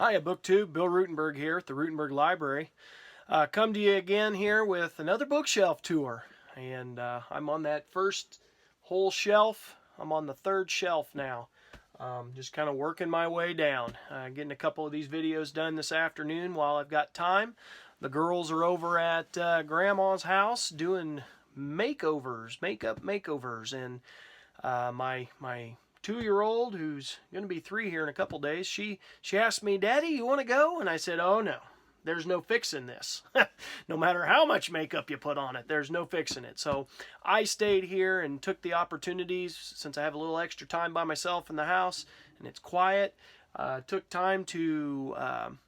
Hiya, BookTube. Bill Ruttenberg here at the Ruttenberg Library. Come to you again here with another bookshelf tour. And I'm on that first whole shelf. I'm on the third shelf now. Just kind of working my way down. Getting a couple of these videos done this afternoon while I've got time. The girls are over at Grandma's house doing makeup makeovers. And my 2-year-old, who's going to be 3 here in a couple days, she asked me, "Daddy, you want to go?" And I said, "Oh no, there's no fixing this." No matter how much makeup you put on it, there's no fixing it. So I stayed here and took the opportunities, since I have a little extra time by myself in the house and it's quiet, took time to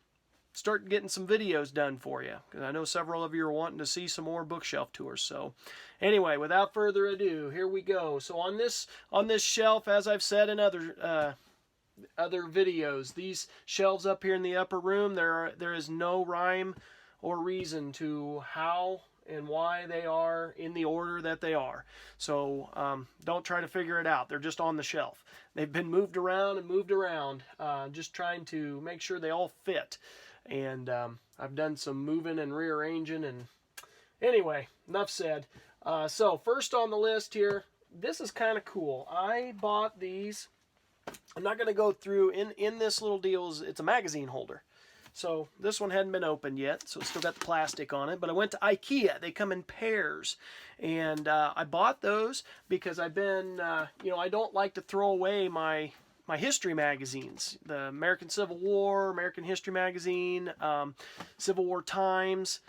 start getting some videos done for you, because I know several of you are wanting to see some more bookshelf tours. So anyway, without further ado, here we go. So on this shelf, as I've said in other videos, these shelves up here in the upper room, there is no rhyme or reason to how and why they are in the order that they are. So don't try to figure it out. They're just on the shelf. They've been moved around and moved around, just trying to make sure they all fit. And I've done some moving and rearranging. And anyway, enough said. So first on the list here, this is kind of cool. I bought these. I'm not going to go through in this little deal. It's a magazine holder. So this one hadn't been opened yet, so it's still got the plastic on it. But I went to IKEA. They come in pairs, and I bought those because I've been, I don't like to throw away my history magazines. The American Civil War, American History Magazine, Civil War Times.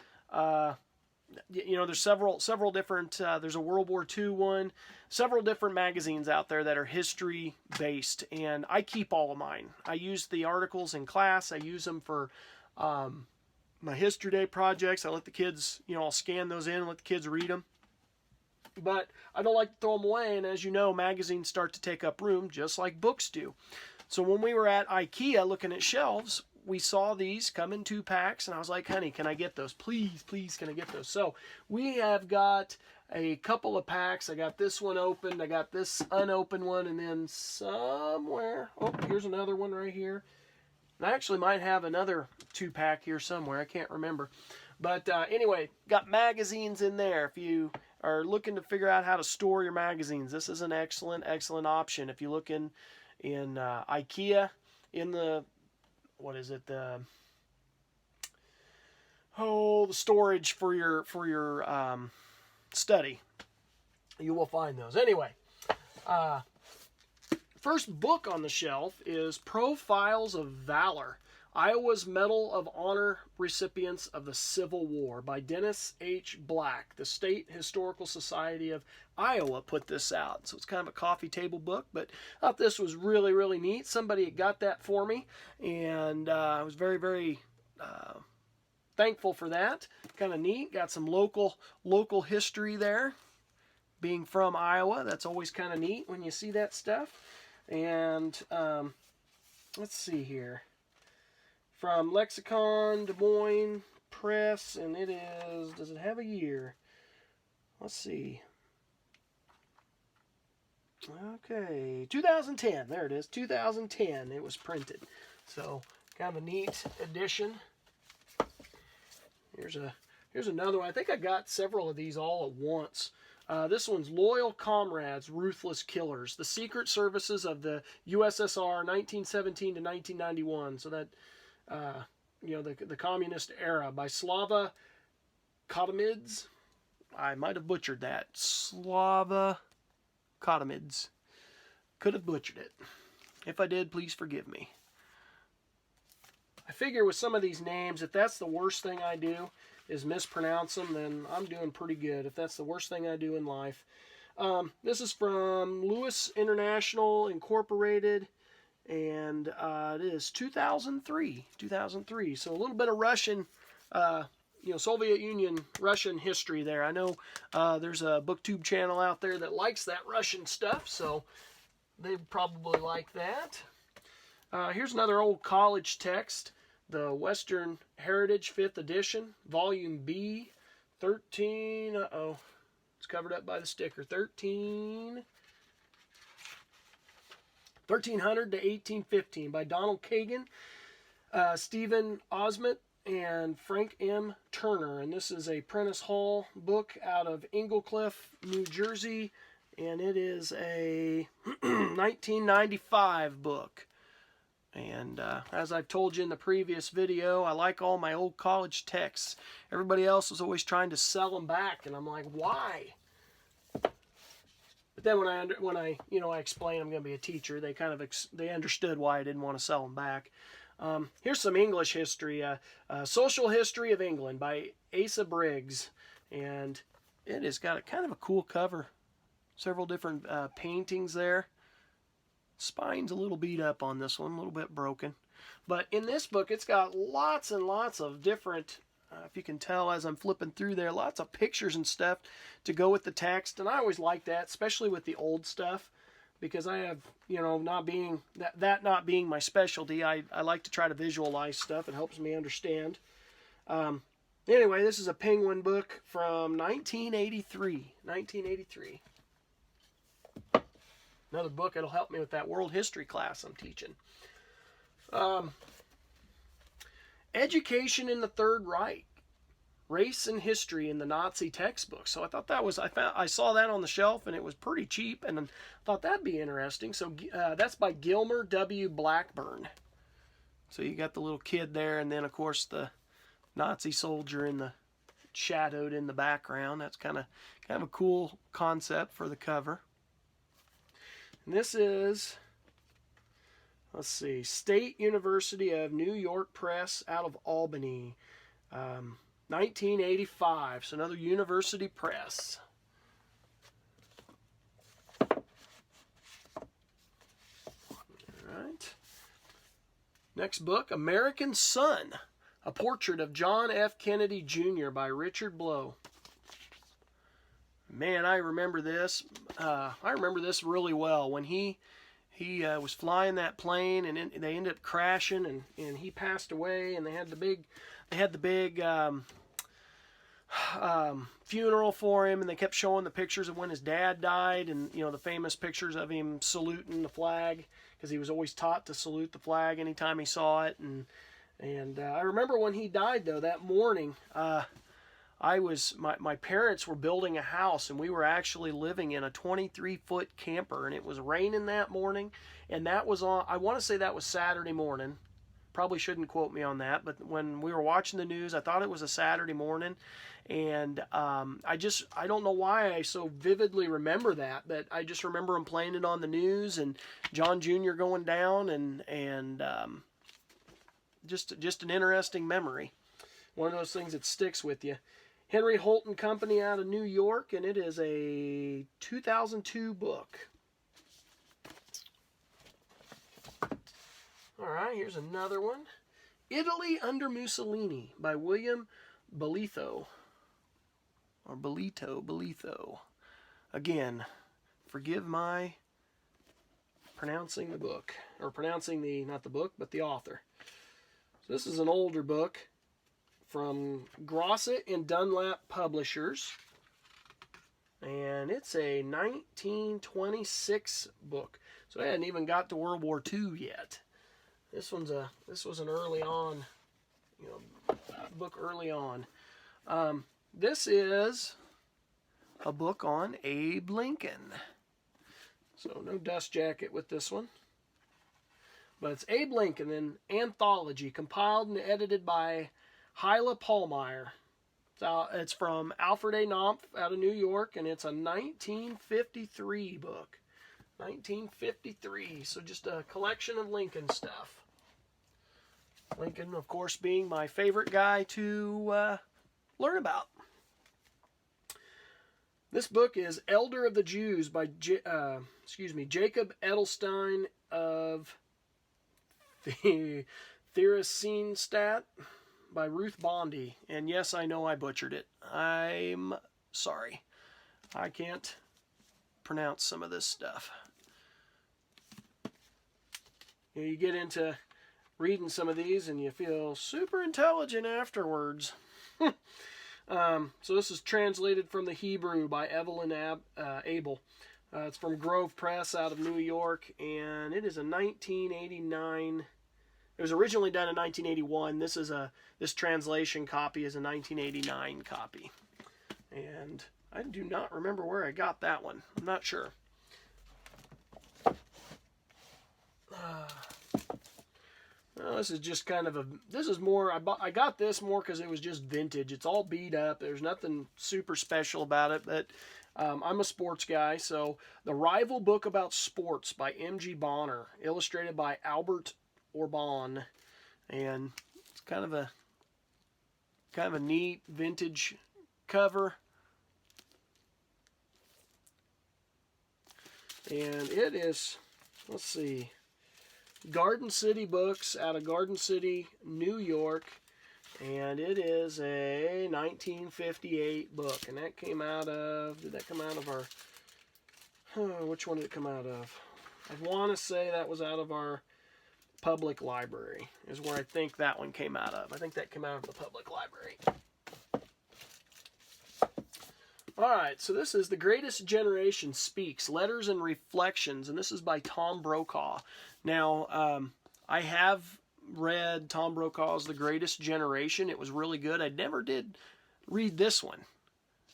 There's several different, there's a World War II one, several different magazines out there that are history based, and I keep all of mine. I use the articles in class. I use them for my History Day projects. I let the kids, I'll scan those in and let the kids read them. But I don't like to throw them away, and as you know, magazines start to take up room just like books do. So when we were at IKEA looking at shelves, we saw these come in 2 packs, and I was like, "Honey, can I get those? Please, please, can I get those?" So we have got a couple of packs. I got this one opened. I got this unopened one, and then somewhere, oh, here's another one right here. And I actually might have another 2-pack here somewhere. I can't remember. But anyway, got magazines in there. If you are looking to figure out how to store your magazines, this is an excellent option. If you look in IKEA, in the, what is it, the storage for your study, you will find those. Anyway, first book on the shelf is Profiles of Valor, Iowa's Medal of Honor Recipients of the Civil War by Dennis H. Black. The State Historical Society of Iowa put this out. So it's kind of a coffee table book, but I thought this was really, really neat. Somebody had got that for me, and I was very, very thankful for that. Kind of neat. Got some local history there. Being from Iowa, that's always kind of neat when you see that stuff. And let's see here. From Lexicon, Des Moines Press, and it is, does it have a year? Let's see. Okay, 2010. There it is, 2010 it was printed. So kind of a neat edition. Here's another one. I think I got several of these all at once. This one's Loyal Comrades, Ruthless Killers. The Secret Services of the USSR, 1917 to 1991. So that, the communist era, by Slava Kotamids. I might have butchered that. Slava Kotamids. Could have butchered it. If I did, please forgive me. I figure with some of these names, if that's the worst thing I do is mispronounce them, then I'm doing pretty good. If that's the worst thing I do in life. This is from Lewis International Incorporated, and it is 2003. So a little bit of Russian, Soviet Union Russian history there. I know there's a BookTube channel out there that likes that Russian stuff, so they probably like that. Here's another old college text, the Western Heritage 5th edition, Volume B, 13, it's covered up by the sticker, 1300 to 1815 by Donald Kagan. Stephen Osment and Frank M. Turner. And this is a Prentice Hall book out of Inglecliff, New Jersey. And it is a 1995 book. And as I've told you in the previous video, I like all my old college texts. Everybody else was always trying to sell them back, and I'm like, why? But then when I explain I'm going to be a teacher, they kind of they understood why I didn't want to sell them back. Here's some English history, Social History of England by Asa Briggs, and it has got a kind of a cool cover. Several different paintings there. Spine's a little beat up on this one, a little bit broken. But in this book, it's got lots and lots of different, if you can tell as I'm flipping through there, lots of pictures and stuff to go with the text. And I always like that, especially with the old stuff, because I have, not being my specialty, I like to try to visualize stuff. It helps me understand. Anyway, this is a Penguin book from 1983. 1983. Another book that'll help me with that world history class I'm teaching. Education in the Third Reich. Race and History in the Nazi Textbook. So I thought that was, I saw that on the shelf and it was pretty cheap and I thought that'd be interesting. So that's by Gilmer W. Blackburn. So you got the little kid there and then of course the Nazi soldier shadowed in the background. That's kind of a cool concept for the cover. And this is, let's see, State University of New York Press out of Albany, 1985. So another university press. All right. Next book, American Son, A Portrait of John F. Kennedy Jr. by Richard Blow. Man, I remember this. I remember this really well. When he was flying that plane, and they ended up crashing, and he passed away, and they had the big funeral for him, and they kept showing the pictures of when his dad died, and the famous pictures of him saluting the flag, because he was always taught to salute the flag anytime he saw it, and I remember when he died though that morning. My parents were building a house, and we were actually living in a 23-foot camper, and it was raining that morning, and that was on, I want to say that was Saturday morning. Probably shouldn't quote me on that, but when we were watching the news, I thought it was a Saturday morning, and I don't know why I so vividly remember that, but I just remember them playing it on the news, and John Jr. going down, and just an interesting memory. One of those things that sticks with you. Henry Holt and Company out of New York, and it is a 2002 book. All right, here's another one. Italy Under Mussolini by William Belitho. Or Belitho. Again, forgive my pronouncing the book. Or pronouncing not the book, but the author. So this is an older book from Grosset and Dunlap Publishers, and it's a 1926 book. So I hadn't even got to World War II yet. This was an early on, book early on. This is a book on Abe Lincoln. So no dust jacket with this one. But it's Abe Lincoln, an anthology compiled and edited by Hyla Pallmeyer. It's from Alfred A. Knopf out of New York, and it's a 1953 book. 1953, so just a collection of Lincoln stuff. Lincoln, of course, being my favorite guy to learn about. This book is Elder of the Jews by Jacob Edelstein of Theresienstadt by Ruth Bondi. And yes, I know I butchered it. I'm sorry. I can't pronounce some of this stuff. You get into reading some of these and you feel super intelligent afterwards. So this is translated from the Hebrew by Evelyn Abel. It's from Grove Press out of New York, and it is a 1989 It was originally done in 1981. This translation copy is a 1989 copy. And I do not remember where I got that one. I'm not sure. Well, this is just kind of this is more, I got this more because it was just vintage. It's all beat up. There's nothing super special about it, but I'm a sports guy. So The Rival Book About Sports by M.G. Bonner, illustrated by Albert Orban. And it's kind of a neat vintage cover. And it is, let's see, Garden City Books out of Garden City, New York, and it is a 1958 book, and that came out of, did that come out of our, which one did it come out of? I want to say that was out of our public library, is where I think that one came out of. I think that came out of the public library. Alright, so this is The Greatest Generation Speaks, Letters and Reflections, and this is by Tom Brokaw. Now, I have read Tom Brokaw's The Greatest Generation. It was really good. I never did read this one,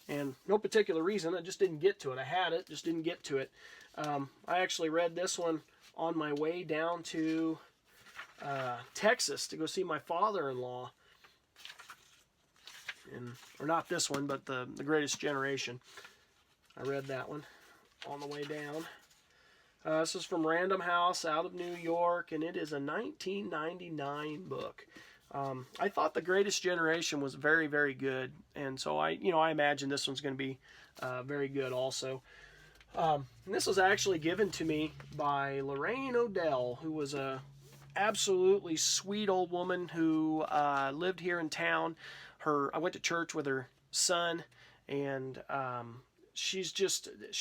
and no particular reason. I just didn't get to it. I had it, just didn't get to it. I actually read this one on my way down to Texas to go see my father-in-law. Or not this one, but the Greatest Generation. I read that one on the way down. This is from Random House out of New York, and it is a 1999 book. I thought The Greatest Generation was very, very good, and so I imagine this one's going to be very good also. And this was actually given to me by Lorraine Odell, who was a absolutely sweet old woman who lived here in town. I went to church with her son, and she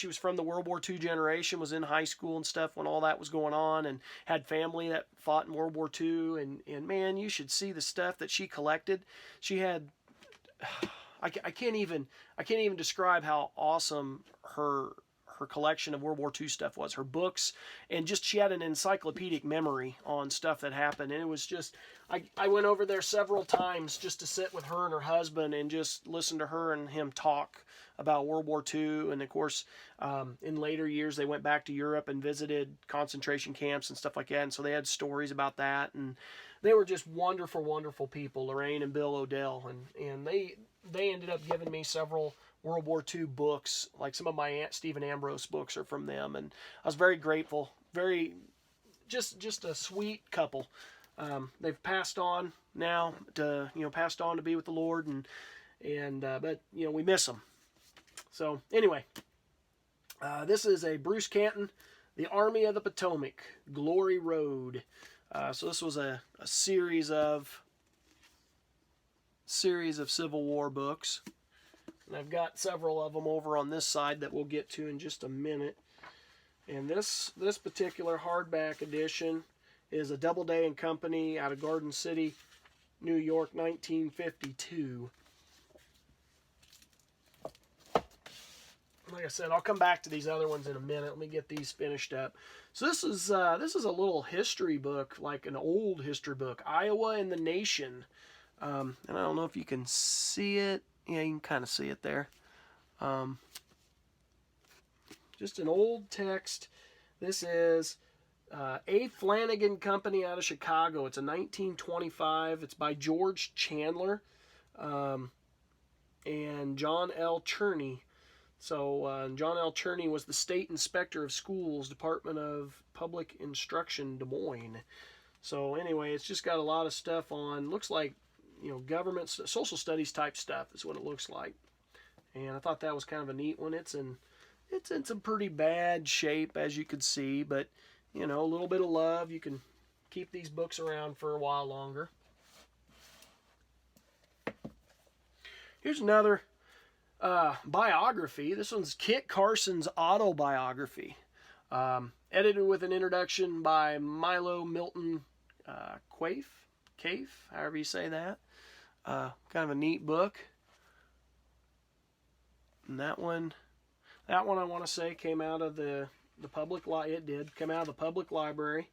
was from the World War II generation, was in high school and stuff when all that was going on, and had family that fought in World War II, and man, you should see the stuff that she collected. She had, I can't even describe how awesome her collection of World War II stuff was, her books, and just she had an encyclopedic memory on stuff that happened, and it was just, I went over there several times just to sit with her and her husband and just listen to her and him talk about World War II, and of course, in later years, they went back to Europe and visited concentration camps and stuff like that, and so they had stories about that, and they were just wonderful, wonderful people, Lorraine and Bill Odell, and they ended up giving me several World War II books, like some of my Aunt Stephen Ambrose books are from them, and I was very grateful, just a sweet couple. They've passed on now to be with the Lord, but we miss them. So anyway, this is a Bruce Canton, The Army of the Potomac, Glory Road. So this was a series of Civil War books. And I've got several of them over on this side that we'll get to in just a minute. And this particular hardback edition is a Doubleday and Company out of Garden City, New York, 1952. Like I said, I'll come back to these other ones in a minute. Let me get these finished up. So this is a little history book, like an old history book, Iowa and the Nation. And I don't know if you can see it. Yeah, you can kind of see it there. Just an old text. This is A. Flanagan Company out of Chicago. It's a 1925. It's by George Chandler and John L. Cherney. So John L. Cherney was the State Inspector of Schools, Department of Public Instruction, Des Moines. So anyway, it's just got a lot of stuff on, looks like, government, social studies type stuff is what it looks like. And I thought that was kind of a neat one. It's in some pretty bad shape, as you could see, but, a little bit of love. You can keep these books around for a while longer. Here's another biography. This one's Kit Carson's autobiography. Edited with an introduction by Milo Milton Caife, however you say that. Kind of a neat book. And that one I want to say came out of the public it did come out of the public library.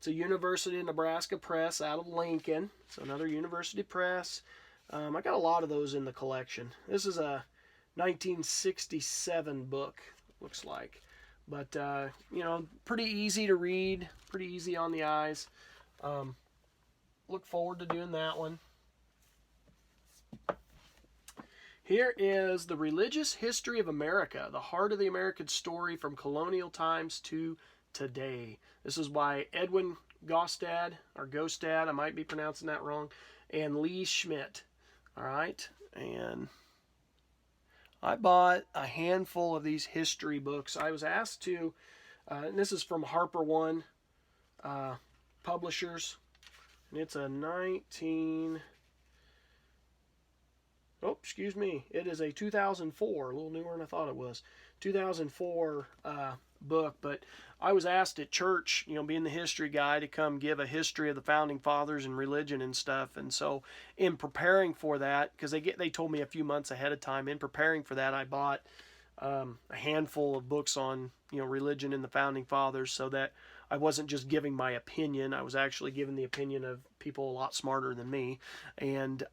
It's a University of Nebraska press out of Lincoln. So another university press. I got a lot of those in the collection. This is a 1967 book, looks like. But, you know, pretty easy to read, pretty easy on the eyes. Look forward to doing that one. Here is The Religious History of America, the heart of the American story from colonial times to today. This is by Edwin Gostad, or Gostad, I might be pronouncing that wrong, and Lee Schmidt. All right, and I bought a handful of these history books. I was asked to, and this is from Harper One Publishers, and it's a it is a 2004, a little newer than I thought it was, 2004 book, but I was asked at church, you know, being the history guy, to come give a history of the founding fathers and religion and stuff. And so in preparing for that, because they told me a few months ahead of time, in preparing for that, I bought a handful of books on, you know, religion and the founding fathers, so that I wasn't just giving my opinion. I was actually giving the opinion of people a lot smarter than me. And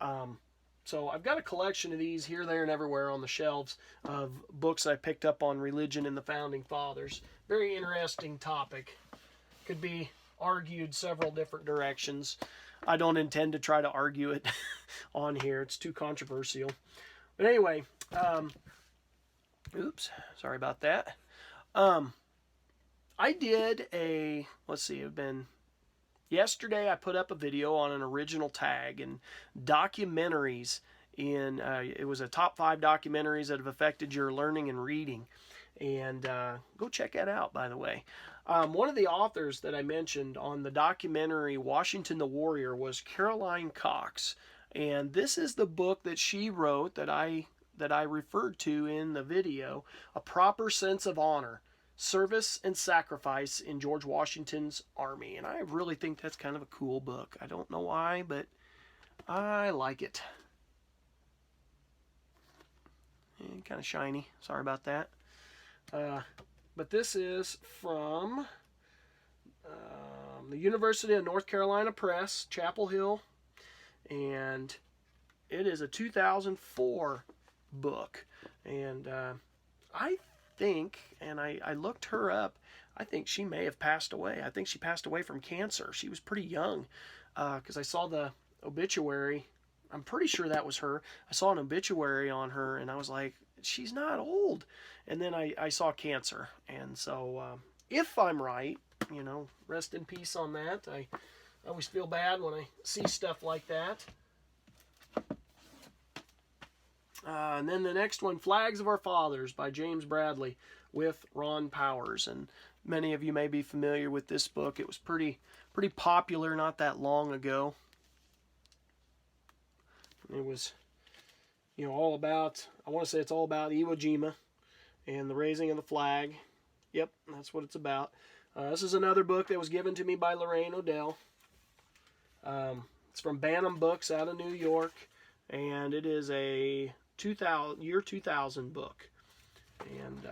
so I've got a collection of these here, there, and everywhere on the shelves of books I picked up on religion and the founding fathers. Very interesting topic. Could be argued several different directions. I don't intend to try to argue it on here. It's too controversial. But anyway, oops, sorry about that. I did yesterday I put up a video on an original tag and documentaries it was a top 5 documentaries that have affected your learning and reading. And go check that out, by the way. One of the authors that I mentioned on the documentary Washington the Warrior was Caroline Cox. And this is the book that she wrote that I referred to in the video, A Proper Sense of Honor, Service and Sacrifice in George Washington's Army. And I really think that's kind of a cool book. I don't know why, but I like it. And kind of shiny. Sorry about that. But this is from the University of North Carolina Press, Chapel Hill. And it is a 2004 book. And I think, and I looked her up, I think she may have passed away. I think she passed away from cancer. She was pretty young, because I saw the obituary. I'm pretty sure that was her. I saw an obituary on her, and I was like, she's not old. And then I saw cancer. And so if I'm right, you know, rest in peace on that. I always feel bad when I see stuff like that. And then the next one, Flags of Our Fathers by James Bradley with Ron Powers. And many of you may be familiar with this book. It was pretty popular not that long ago. It was, you know, all about, I want to say it's all about Iwo Jima and the raising of the flag. Yep, that's what it's about. This is another book that was given to me by Lorraine Odell. It's from Bantam Books out of New York, and it is a year 2000 book. And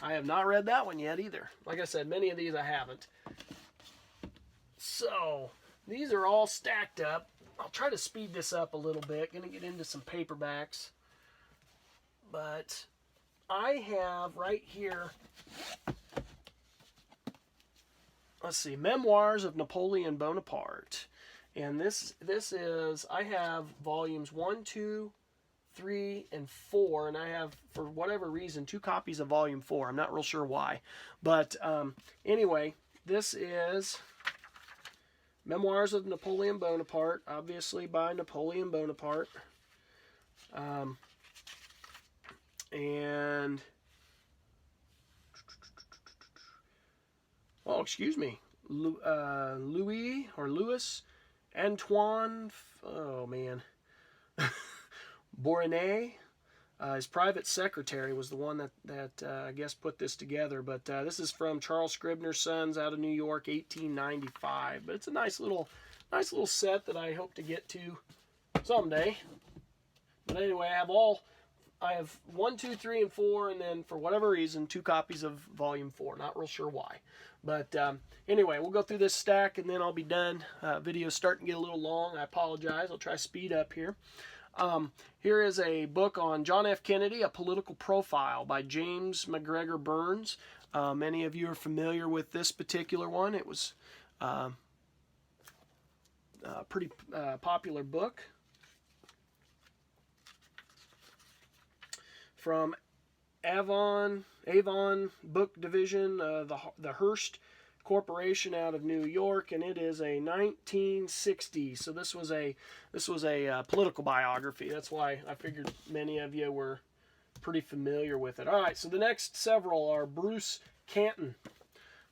I have not read that one yet either. Like I said, many of these I haven't. So, these are all stacked up. I'll try to speed this up a little bit. Going to get into some paperbacks. But I have right here, let's see, Memoirs of Napoleon Bonaparte. And this is, I have volumes 1, 2, 3, and 4. And I have, for whatever reason, 2 copies of volume 4. I'm not real sure why. But anyway, this is Memoirs of Napoleon Bonaparte, obviously by Napoleon Bonaparte. And, oh, excuse me, Louis Antoine, oh man, Bournet, his private secretary was the one that I guess put this together. But this is from Charles Scribner's Sons out of New York, 1895. But it's a nice little set that I hope to get to someday. But anyway, I have 1, 2, 3, and 4, and then for whatever reason, 2 copies of volume 4. Not real sure why. But anyway, we'll go through this stack and then I'll be done. Video's starting to get a little long. I apologize. I'll try to speed up here. Here is a book on John F. Kennedy, A Political Profile by James McGregor Burns. Many of you are familiar with this particular one. It was a pretty popular book. From Avon Book Division, the Hearst Corporation out of New York, and it is a 1960. So this was a political biography. That's why I figured many of you were pretty familiar with it. All right, so the next several are Bruce Canton.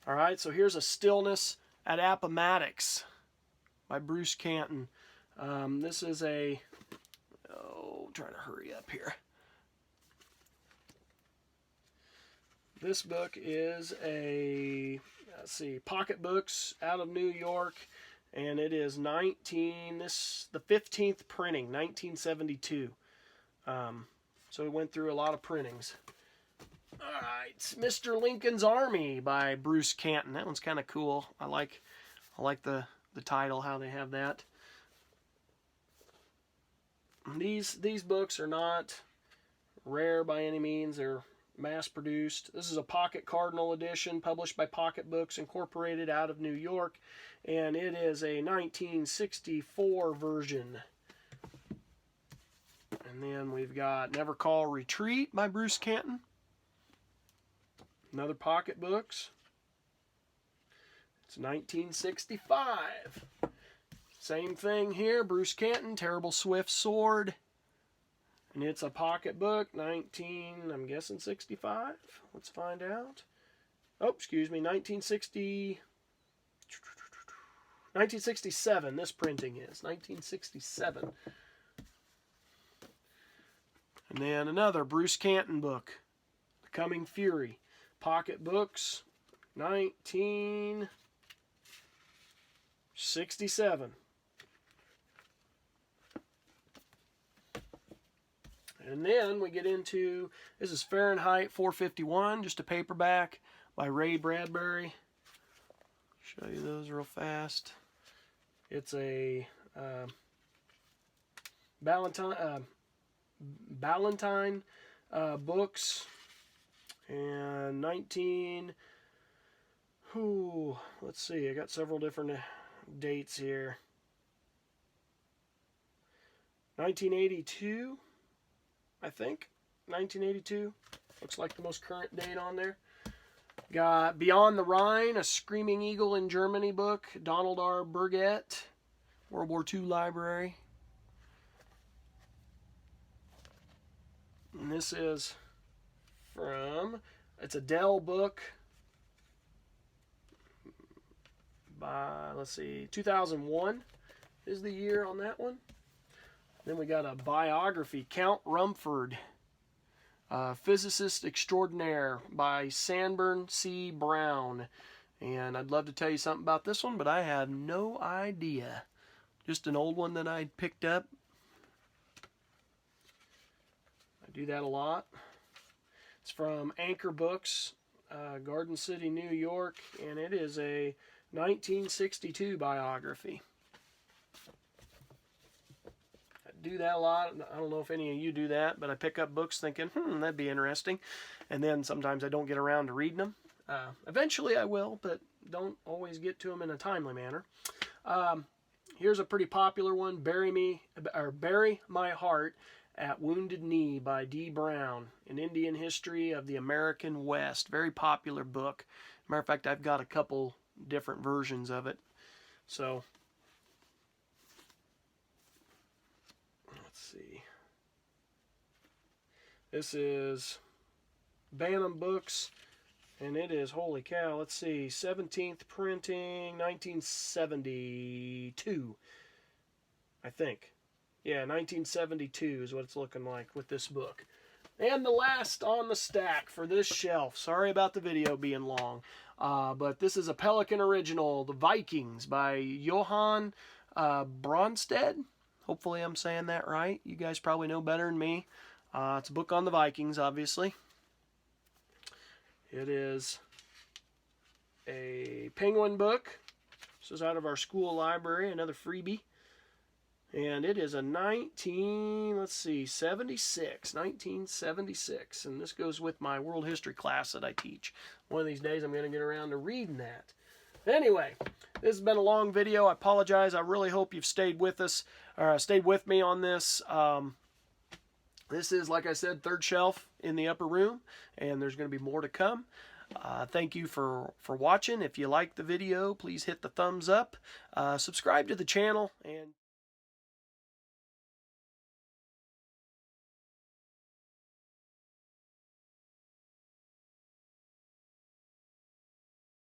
All right, so here's A Stillness at Appomattox by Bruce Canton. This is a trying to hurry up here. This book is a, let's see, pocket books out of New York, and it is the 15th printing, 1972. So it went through a lot of printings. All right, Mr. Lincoln's Army by Bruce Canton. That one's kind of cool. I like the title, how they have that. These books are not rare by any means. They're mass-produced. This is a Pocket Cardinal edition published by Pocket Books Incorporated out of New York, and it is a 1964 version. And then we've got Never Call Retreat by Bruce Canton. Another Pocket Books. It's 1965. Same thing here, Bruce Canton, Terrible Swift Sword. And it's a pocket book, I'm guessing 65. Let's find out. Oh, excuse me, 1967, this printing is, 1967. And then another Bruce Canton book, The Coming Fury. Pocket books, 1967. And then we get into, this is Fahrenheit 451, just a paperback by Ray Bradbury. Show you those real fast. It's a Ballantine books, and let's see, I got several different dates here. 1982. I think 1982 looks like the most current date on there. Got Beyond the Rhine, a Screaming Eagle in Germany book, Donald R. Burgett, World War II library. And this is it's a Dell book by, let's see, 2001 is the year on that one. Then we got a biography, Count Rumford, Physicist Extraordinaire by Sanborn C. Brown. And I'd love to tell you something about this one, but I have no idea. Just an old one that I picked up. I do that a lot. It's from Anchor Books, Garden City, New York, and it is a 1962 biography. Do that a lot. I don't know if any of you do that, but I pick up books thinking, that'd be interesting. And then sometimes I don't get around to reading them. Eventually I will, but don't always get to them in a timely manner. Here's a pretty popular one, Bury My Heart at Wounded Knee by D. Brown, An Indian History of the American West. Very popular book. Matter of fact, I've got a couple different versions of it. So, let's see. This is Bantam Books, and it is, holy cow, let's see, 17th printing, 1972, I think. Yeah, 1972 is what it's looking like with this book. And the last on the stack for this shelf. Sorry about the video being long. But this is a Pelican original, The Vikings by Johann Bronsted. Hopefully I'm saying that right. You guys probably know better than me. It's a book on the Vikings, obviously. It is a penguin book. This is out of our school library, another freebie. And it is a 1976. And this goes with my world history class that I teach. One of these days I'm going to get around to reading that. Anyway, this has been a long video. I apologize. I really hope you've stayed with us, or stayed with me on this. This is, like I said, third shelf in the upper room, and there's going to be more to come. Thank you for watching. If you like the video, please hit the thumbs up. Subscribe to the channel, and